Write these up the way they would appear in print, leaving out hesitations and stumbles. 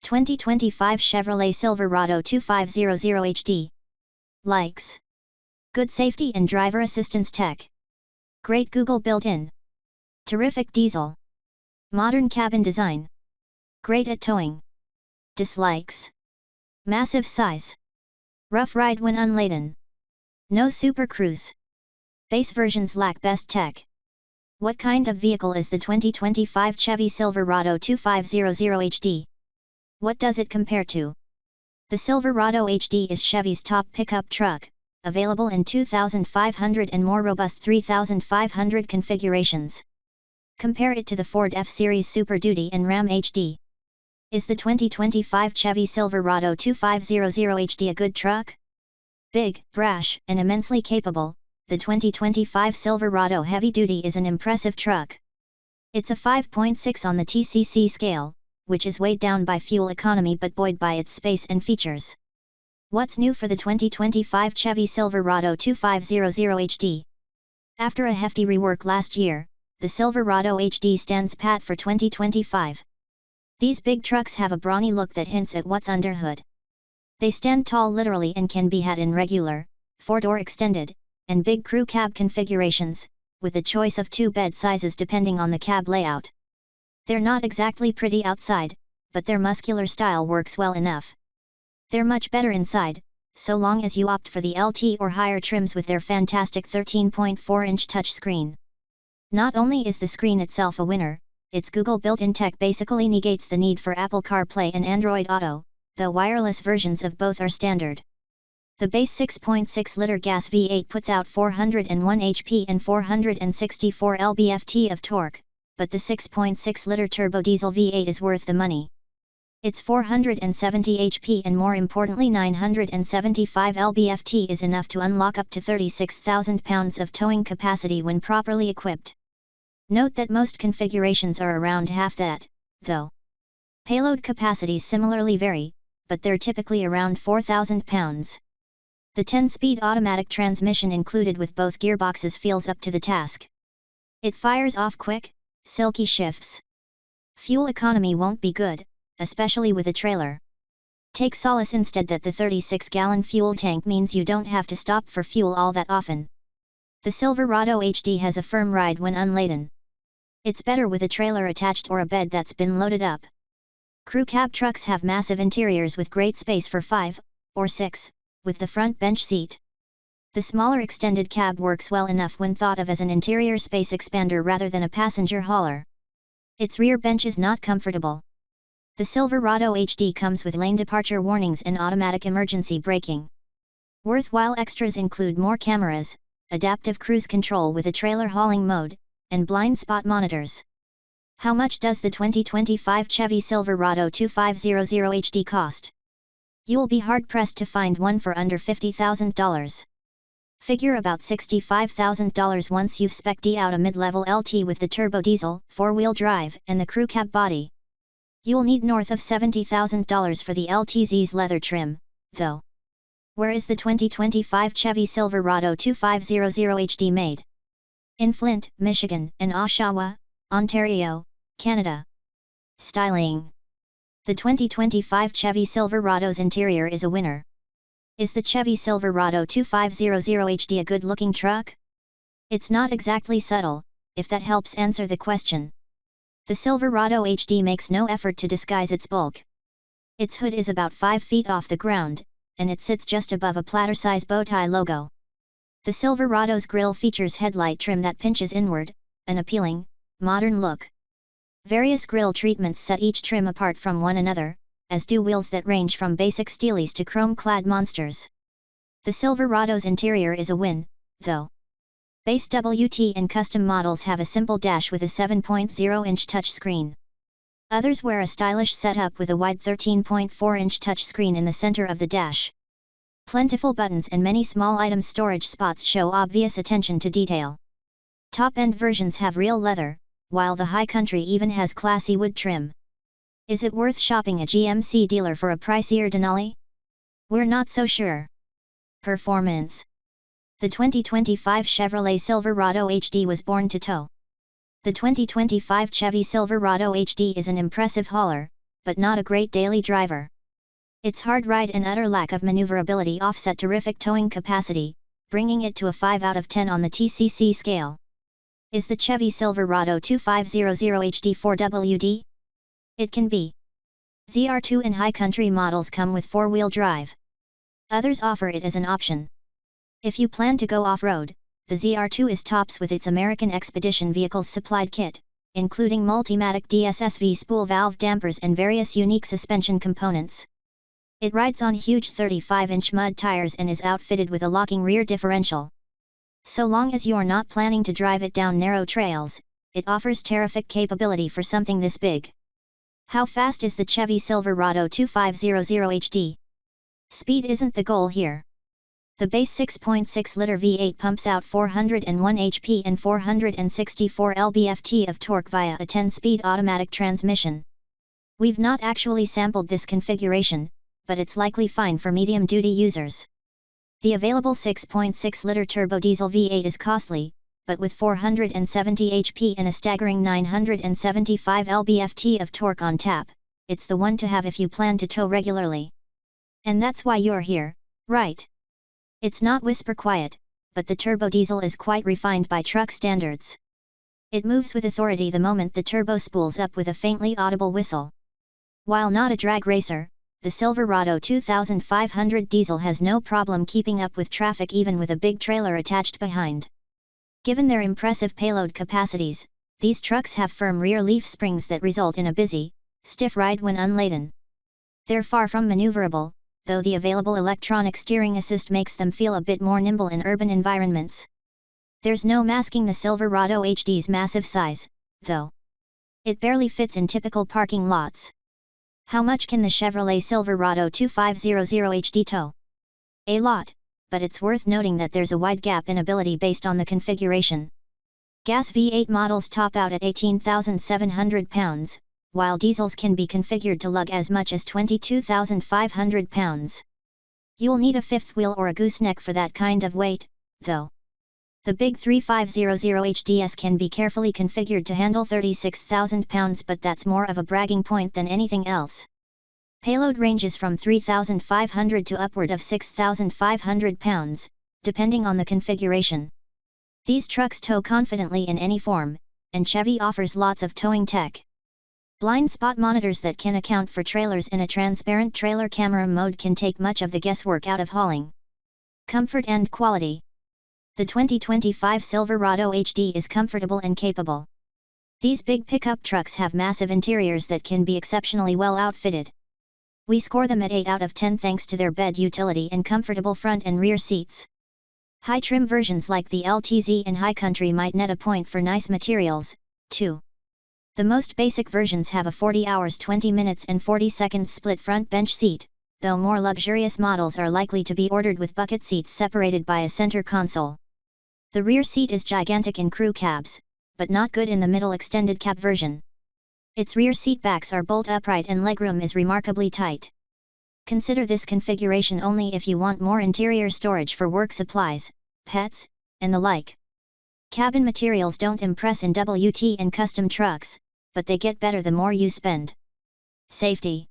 2025 Chevrolet Silverado 2500 HD. Likes. Good safety and driver assistance tech. Great Google built-in. Terrific diesel. Modern cabin design. Great at towing. Dislikes. Massive size. Rough ride when unladen. No Super Cruise. Base versions lack best tech. What kind of vehicle is the 2025 Chevy Silverado 2500 HD? What does it compare to? The Silverado HD is Chevy's top pickup truck, available in 2,500 and more robust 3,500 configurations. Compare it to the Ford F-Series Super Duty and Ram HD. Is the 2025 Chevy Silverado 2500 HD a good truck? Big, brash, and immensely capable, the 2025 Silverado Heavy Duty is an impressive truck. It's a 5.6 on the TCC scale, which is weighed down by fuel economy but buoyed by its space and features. What's new for the 2025 Chevy Silverado 2500 HD? After a hefty rework last year, the Silverado HD stands pat for 2025. These big trucks have a brawny look that hints at what's under hood. They stand tall literally and can be had in regular, 4-door extended, and big crew cab configurations, with a choice of 2 bed sizes depending on the cab layout. They're not exactly pretty outside, but their muscular style works well enough. They're much better inside, so long as you opt for the LT or higher trims with their fantastic 13.4-inch touchscreen. Not only is the screen itself a winner, its Google built-in tech basically negates the need for Apple CarPlay and Android Auto, though wireless versions of both are standard. The base 6.6-liter gas V8 puts out 401 HP and 464 lb-ft of torque, but the 6.6-liter turbo diesel V8 is worth the money. Its 470 HP and more importantly 975 lb-ft is enough to unlock up to 36,000 pounds of towing capacity when properly equipped. Note that most configurations are around half that, though. Payload capacities similarly vary, but they're typically around 4,000 pounds. The 10-speed automatic transmission included with both gearboxes feels up to the task. It fires off quick, silky shifts. Fuel economy won't be good, especially with a trailer. Take solace instead that the 36-gallon fuel tank means you don't have to stop for fuel all that often. The Silverado HD has a firm ride when unladen. It's better with a trailer attached or a bed that's been loaded up. Crew cab trucks have massive interiors with great space for 5, or 6, with the front bench seat. The smaller extended cab works well enough when thought of as an interior space expander rather than a passenger hauler. Its rear bench is not comfortable. The Silverado HD comes with lane departure warnings and automatic emergency braking. Worthwhile extras include more cameras, adaptive cruise control with a trailer hauling mode, and blind spot monitors. How much does the 2025 Chevy Silverado 2500 HD cost? You'll be hard-pressed to find one for under $50,000. Figure about $65,000 once you've spec'd out a mid-level LT with the turbo diesel, 4-wheel drive, and the crew cab body. You'll need north of $70,000 for the LTZ's leather trim, though. Where is the 2025 Chevy Silverado 2500 HD made? In Flint, Michigan, and Oshawa, Ontario, Canada. Styling. The 2025 Chevy Silverado's interior is a winner. Is the Chevy Silverado 2500 HD a good-looking truck? It's not exactly subtle, if that helps answer the question. The Silverado HD makes no effort to disguise its bulk. Its hood is about 5 feet off the ground, and it sits just above a platter-size bowtie logo. The Silverado's grille features headlight trim that pinches inward, an appealing, modern look. Various grille treatments set each trim apart from one another, as do wheels that range from basic steelies to chrome-clad monsters. The Silverado's interior is a win, though. Base WT and custom models have a simple dash with a 7.0-inch touchscreen. Others wear a stylish setup with a wide 13.4-inch touchscreen in the center of the dash. Plentiful buttons and many small item storage spots show obvious attention to detail. Top-end versions have real leather, while the High Country even has classy wood trim. Is it worth shopping a GMC dealer for a pricier Denali? We're not so sure. Performance. The 2025 Chevrolet Silverado HD was born to tow. The 2025 Chevy Silverado HD is an impressive hauler, but not a great daily driver. Its hard ride and utter lack of maneuverability offset terrific towing capacity, bringing it to a 5 out of 10 on the TCC scale. Is the Chevy Silverado 2500 HD4WD? It can be. ZR2 and high country models come with 4-wheel drive. Others offer it as an option. If you plan to go off-road, the ZR2 is tops with its American Expedition Vehicles supplied kit, including Multimatic DSSV spool valve dampers and various unique suspension components. It rides on huge 35-inch mud tires and is outfitted with a locking rear differential. So long as you're not planning to drive it down narrow trails, it offers terrific capability for something this big. How fast is the Chevy Silverado 2500 HD? Speed isn't the goal here. The base 6.6-liter V8 pumps out 401 HP and 464 lb-ft of torque via a 10-speed automatic transmission. We've not actually sampled this configuration, but it's likely fine for medium-duty users. The available 6.6-liter turbo diesel V8 is costly, but with 470 HP and a staggering 975 lb-ft of torque on tap, it's the one to have if you plan to tow regularly. And that's why you're here, right? It's not whisper quiet, but the turbo diesel is quite refined by truck standards. It moves with authority the moment the turbo spools up with a faintly audible whistle. While not a drag racer, the Silverado 2500 diesel has no problem keeping up with traffic even with a big trailer attached behind. Given their impressive payload capacities, these trucks have firm rear leaf springs that result in a busy, stiff ride when unladen. They're far from maneuverable, though the available electronic steering assist makes them feel a bit more nimble in urban environments. There's no masking the Silverado HD's massive size, though. It barely fits in typical parking lots. How much can the Chevrolet Silverado 2500 HD tow? A lot, but it's worth noting that there's a wide gap in ability based on the configuration. Gas V8 models top out at 18,700 pounds, while diesels can be configured to lug as much as 22,500 pounds. You'll need a fifth wheel or a gooseneck for that kind of weight, though. The big 3500 HDS can be carefully configured to handle 36,000 pounds, but that's more of a bragging point than anything else. Payload ranges from 3,500 to upward of 6,500 pounds, depending on the configuration. These trucks tow confidently in any form, and Chevy offers lots of towing tech. Blind spot monitors that can account for trailers in a transparent trailer camera mode can take much of the guesswork out of hauling. Comfort and quality. The 2025 Silverado HD is comfortable and capable. These big pickup trucks have massive interiors that can be exceptionally well outfitted. We score them at 8 out of 10 thanks to their bed utility and comfortable front and rear seats. High trim versions like the LTZ and High Country might net a point for nice materials, too. The most basic versions have a 40 hours 20 minutes and 40 seconds split front bench seat, though more luxurious models are likely to be ordered with bucket seats separated by a center console. The rear seat is gigantic in crew cabs, but not good in the middle extended cab version. Its rear seat backs are bolt upright and legroom is remarkably tight. Consider this configuration only if you want more interior storage for work supplies, pets, and the like. Cabin materials don't impress in WT and custom trucks, but they get better the more you spend. Safety.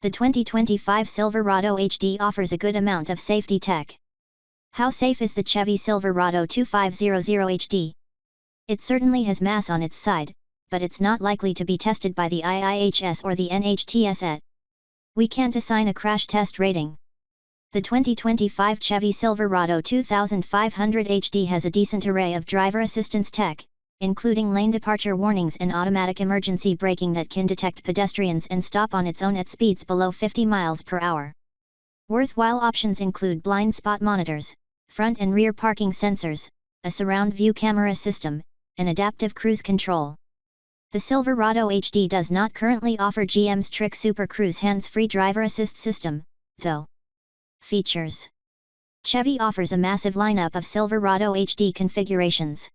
The 2025 Silverado HD offers a good amount of safety tech. How safe is the Chevy Silverado 2500 HD? It certainly has mass on its side, but it's not likely to be tested by the IIHS or the NHTSA. We can't assign a crash test rating. The 2025 Chevy Silverado 2500 HD has a decent array of driver assistance tech, including lane departure warnings and automatic emergency braking that can detect pedestrians and stop on its own at speeds below 50 miles per hour. Worthwhile options include blind spot monitors, front and rear parking sensors, a surround view camera system, and adaptive cruise control. The Silverado HD does not currently offer GM's Trick Super Cruise hands-free driver assist system, though. Features. Chevy offers a massive lineup of Silverado HD configurations.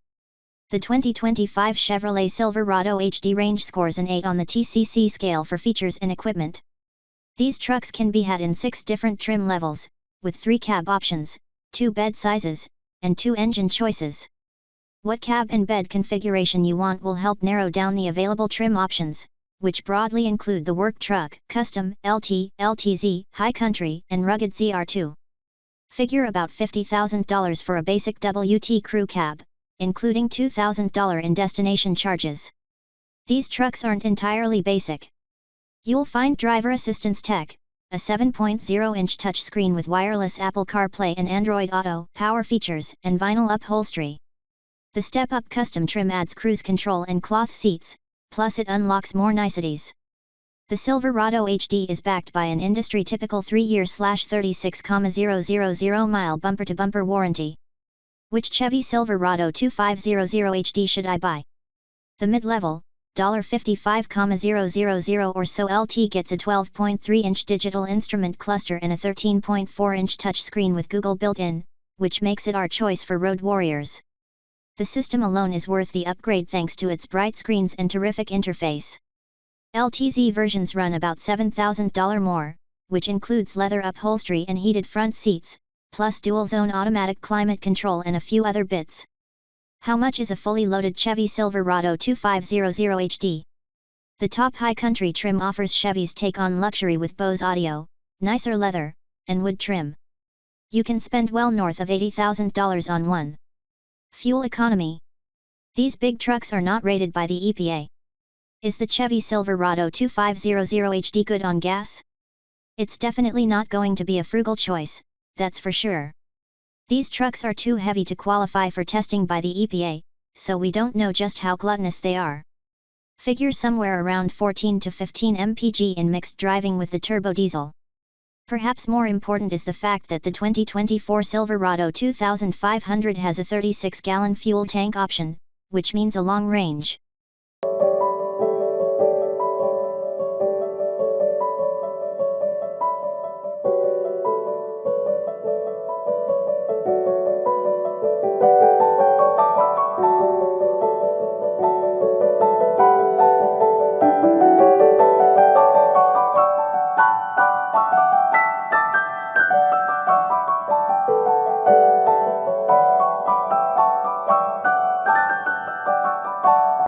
The 2025 Chevrolet Silverado HD range scores an 8 on the TCC scale for features and equipment. These trucks can be had in 6 different trim levels, with 3 cab options, 2 bed sizes, and 2 engine choices. What cab and bed configuration you want will help narrow down the available trim options, which broadly include the work truck, custom, LT, LTZ, high country, and rugged zr2. Figure about $50,000 for a basic WT crew cab, including $2,000 in destination charges. These trucks aren't entirely basic. You'll find driver assistance tech, a 7.0-inch touchscreen with wireless Apple CarPlay and Android Auto, power features, and vinyl upholstery. The step-up custom trim adds cruise control and cloth seats, plus it unlocks more niceties. The Silverado HD is backed by an industry-typical 3-year/36,000 bumper-to-bumper warranty. Which Chevy Silverado 2500 HD should I buy? The mid-level, $55,000 or so LT gets a 12.3-inch digital instrument cluster and a 13.4-inch touchscreen with Google built-in, which makes it our choice for road warriors. The system alone is worth the upgrade thanks to its bright screens and terrific interface. LTZ versions run about $7,000 more, which includes leather upholstery and heated front seats, plus dual-zone automatic climate control and a few other bits. How much is a fully loaded Chevy Silverado 2500 HD? The top high country trim offers Chevy's take on luxury with Bose audio, nicer leather, and wood trim. You can spend well north of $80,000 on one. Fuel economy. These big trucks are not rated by the EPA. Is the Chevy Silverado 2500 HD good on gas? It's definitely not going to be a frugal choice, that's for sure. These trucks are too heavy to qualify for testing by the EPA, so we don't know just how gluttonous they are. Figure somewhere around 14 to 15 mpg in mixed driving with the turbo diesel. Perhaps more important is the fact that the 2024 Silverado 2500 has a 36-gallon fuel tank option, which means a long range.